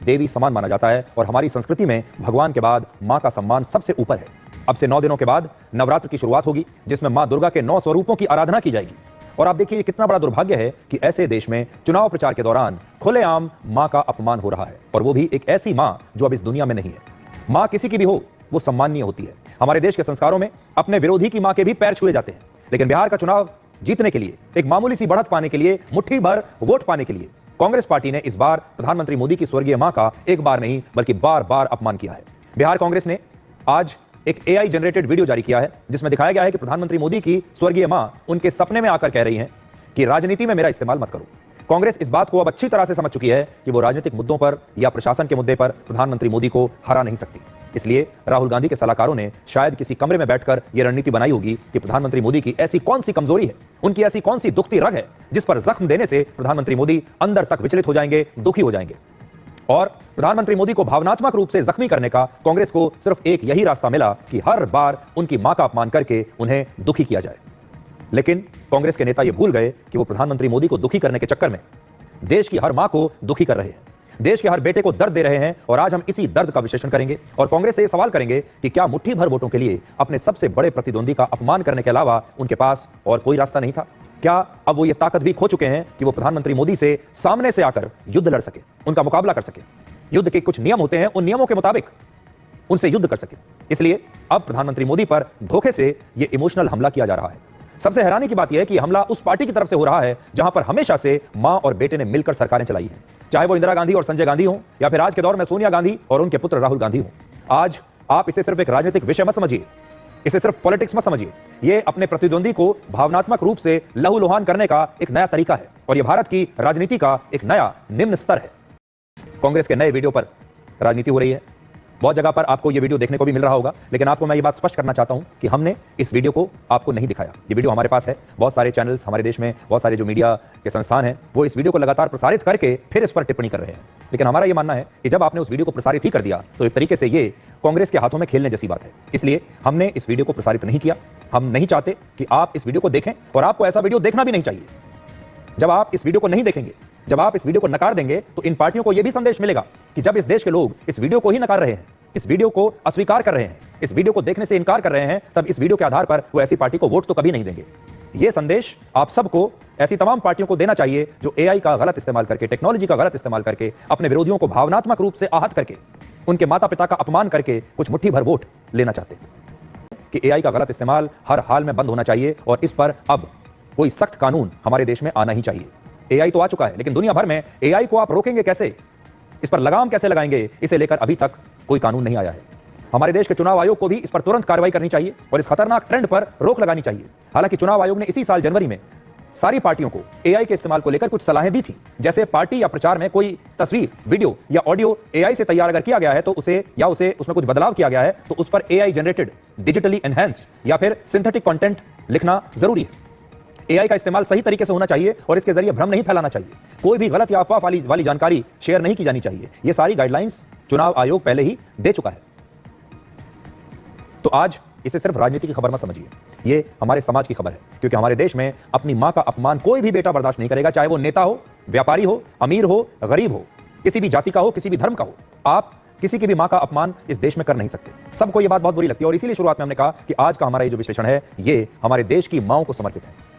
देवी समान माना जाता है और हमारी संस्कृति में भगवान के बाद मां का सम्मान सबसे ऊपर है। अब से 9 दिनों के बाद नवरात्र की शुरुआत होगी, जिसमें मां दुर्गा के 9 स्वरूपों की आराधना की जाएगी। और आप देखिए कितना बड़ा दुर्भाग्य है कि ऐसे देश में चुनाव प्रचार के दौरान खुलेआम मां का अपमान हो रहा है, और वो भी एक ऐसी मां जो अब इस दुनिया में नहीं है। मां किसी की भी हो, वो सम्माननीय होती है। हमारे देश के संस्कारों में अपने विरोधी की मां के भी पैर छुए जाते हैं, लेकिन बिहार का चुनाव जीतने के लिए, एक मामूली सी बढ़त पाने के लिए, मुट्ठी भर वोट पाने के लिए कांग्रेस पार्टी ने इस बार प्रधानमंत्री मोदी की स्वर्गीय मां का एक बार नहीं बल्कि बार बार अपमान किया है। बिहार कांग्रेस ने आज एक AI जनरेटेड वीडियो जारी किया है, जिसमें दिखाया गया है कि प्रधानमंत्री मोदी की स्वर्गीय मां उनके सपने में आकर कह रही हैं कि राजनीति में मेरा इस्तेमाल मत करो। कांग्रेस इस बात को अब अच्छी तरह से समझ चुकी है कि वो राजनीतिक मुद्दों पर या प्रशासन के मुद्दे पर प्रधानमंत्री मोदी को हरा नहीं सकती। इसलिए राहुल गांधी के सलाहकारों ने शायद किसी कमरे में बैठकर यह रणनीति बनाई होगी कि प्रधानमंत्री मोदी की ऐसी कौन सी कमजोरी है, उनकी ऐसी कौन सी दुखती रग है, जिस पर जख्म देने से प्रधानमंत्री मोदी अंदर तक विचलित हो जाएंगे, दुखी हो जाएंगे। और प्रधानमंत्री मोदी को भावनात्मक रूप से जख्मी करने का कांग्रेस को सिर्फ एक यही रास्ता मिला कि हर बार उनकी मां का अपमान करके उन्हें दुखी किया जाए। लेकिन कांग्रेस के नेता यह भूल गए कि वो प्रधानमंत्री मोदी को दुखी करने के चक्कर में देश की हर मां को दुखी कर रहे हैं, देश के हर बेटे को दर्द दे रहे हैं। और आज हम इसी दर्द का विश्लेषण करेंगे और कांग्रेस से यह सवाल करेंगे कि क्या मुट्ठी भर वोटों के लिए अपने सबसे बड़े प्रतिद्वंदी का अपमान करने के अलावा उनके पास और कोई रास्ता नहीं था? क्या अब वो ये ताकत भी खो चुके हैं कि वो प्रधानमंत्री मोदी से सामने से आकर युद्ध लड़ सके, उनका मुकाबला कर सके? युद्ध के कुछ नियम होते हैं, उन नियमों के मुताबिक उनसे युद्ध कर सके। इसलिए अब प्रधानमंत्री मोदी पर धोखे से यह इमोशनल हमला किया जा रहा है। सबसे हैरानी की बात यह है कि हमला उस पार्टी की तरफ से हो रहा है जहां पर हमेशा से मां और बेटे ने मिलकर सरकारें चलाई हैं, चाहे वो इंदिरा गांधी और संजय गांधी हो या फिर आज के दौर में सोनिया गांधी और उनके पुत्र राहुल गांधी हो। आज आप इसे सिर्फ एक राजनीतिक विषय मत समझिए, इसे सिर्फ पॉलिटिक्स मत समझिए। यह अपने प्रतिद्वंदी को भावनात्मक रूप से लहूलुहान करने का एक नया तरीका है और यह भारत की राजनीति का एक नया निम्न स्तर है। कांग्रेस के नए वीडियो पर राजनीति हो रही है। बहुत जगह पर आपको यह वीडियो देखने को भी मिल रहा होगा, लेकिन आपको मैं ये बात स्पष्ट करना चाहता हूं कि हमने इस वीडियो को आपको नहीं दिखाया। ये वीडियो हमारे पास है, बहुत सारे चैनल्स हमारे देश में, बहुत सारे जो मीडिया के संस्थान हैं, वो इस वीडियो को लगातार प्रसारित करके फिर इस पर टिप्पणी कर रहे हैं। लेकिन हमारा यह मानना है कि जब आपने उस वीडियो को प्रसारित ही कर दिया तो एक तरीके से ये कांग्रेस के हाथों में खेलने जैसी बात है। इसलिए हमने इस वीडियो को प्रसारित नहीं किया। हम नहीं चाहते कि आप इस वीडियो को देखें और आपको ऐसा वीडियो देखना भी नहीं चाहिए। जब आप इस वीडियो को नहीं देखेंगे, जब आप इस वीडियो को नकार देंगे, तो इन पार्टियों को यह भी संदेश मिलेगा कि जब इस देश के लोग इस वीडियो को ही नकार रहे हैं, इस वीडियो को अस्वीकार कर रहे हैं, इस वीडियो को देखने से इनकार कर रहे हैं, तब इस वीडियो के आधार पर वो ऐसी पार्टी को वोट तो कभी नहीं देंगे। यह संदेश आप सबको, ऐसी तमाम पार्टियों को देना चाहिए जो AI का गलत इस्तेमाल करके, टेक्नोलॉजी का गलत इस्तेमाल करके, अपने विरोधियों को भावनात्मक रूप से आहत करके, उनके माता पिता का अपमान करके कुछ मुट्ठी भर वोट लेना चाहते हैं। कि AI का गलत इस्तेमाल हर हाल में बंद होना चाहिए और इस पर अब कोई सख्त कानून हमारे देश में आना ही चाहिए। AI तो आ चुका है, लेकिन दुनिया भर में AI को आप रोकेंगे कैसे, इस पर लगाम कैसे लगाएंगे, इसे लेकर अभी तक कोई कानून नहीं आया है। हमारे देश के चुनाव आयोग को भी इस पर तुरंत कार्रवाई करनी चाहिए और इस खतरनाक ट्रेंड पर रोक लगानी चाहिए। हालांकि चुनाव आयोग ने इसी साल जनवरी में सारी पार्टियों को AI के इस्तेमाल को लेकर कुछ सलाहें दी थी। जैसे पार्टी या प्रचार में कोई तस्वीर, वीडियो या ऑडियो AI से तैयार अगर किया गया है तो उसे उसमें कुछ बदलाव किया गया है तो उस पर AI जनरेटेड, डिजिटली एनहांस्ड या फिर सिंथेटिक कंटेंट लिखना जरूरी है। AI का इस्तेमाल सही तरीके से होना चाहिए और इसके जरिए भ्रम नहीं फैलाना चाहिए। कोई भी गलत या अफवाह वाली जानकारी शेयर नहीं की जानी चाहिए। यह सारी गाइडलाइंस चुनाव आयोग पहले ही दे चुका है। तो आज इसे सिर्फ राजनीति की खबर मत समझिए, यह हमारे समाज की खबर है, क्योंकि हमारे देश में अपनी मां का अपमान कोई भी बेटा बर्दाश्त नहीं करेगा, चाहे वो नेता हो, व्यापारी हो, अमीर हो, गरीब हो, किसी भी जाति का हो, किसी भी धर्म का हो। आप किसी की भी मां का अपमान इस देश में कर नहीं सकते। सबको यह बात बहुत बुरी लगती है और इसीलिए शुरुआत में हमने कहा कि आज का हमारा ये जो विश्लेषण है, ये हमारे देश की मांओं को समर्पित है।